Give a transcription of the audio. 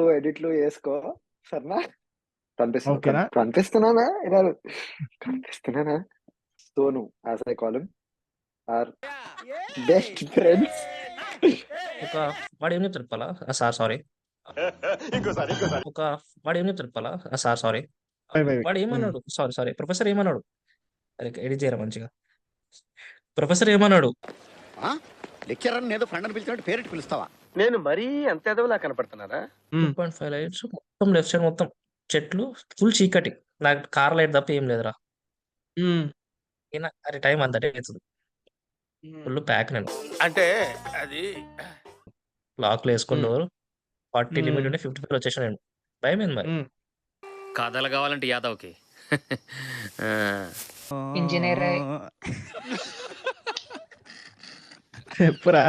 నువ్వు ఎడిట్లు వేసుకో సరేనా? ఓకేనా? కనిపిస్తున్నానా ఇలా? కనిపిస్తున్నానా? Sonu as I call our best friends. ఒక వాడు ఏం చెప్తాడు చెప్పాలా? Sir sorry. ఒక వాడు ఏం చెప్తాడు చెప్పాలా? Sir sorry. Bye bye. వాడు ఏమన్నాడు? Sorry sorry. ప్రొఫెసర్ ఏమన్నాడు? అరే ఎడిట్ చేయరా మంచిగా. ప్రొఫెసర్ ఏమన్నాడు? లెక్చరర్ ఏదో ఫ్రెండ్ అని పిలిచినట్టు పేరెట్ పిలుస్తావా? నేను మరీ అంత ఎదవలా కనపడుతున్నారా? 2.5 లైట్స్ మొత్తం లెఫ్ట్ సైడ్ మొత్తం చెట్లు ఫుల్ చీకటి. నాకు కార్ లైట్ తప్ప ఏం లేదురా. అరే టైం అంతటే అవుతుంది. ఫుల్ ప్యాక్ నేను. అంటే అది లాక్లు వేసుకున్నారు. 40 లిమిట్ ఉంటే 55 వచ్చేసాను నేను. భయం ఏంది మరి? కథలు కావాలంటే యాదవ్కి ఇంజనీర్ చెప్పురా.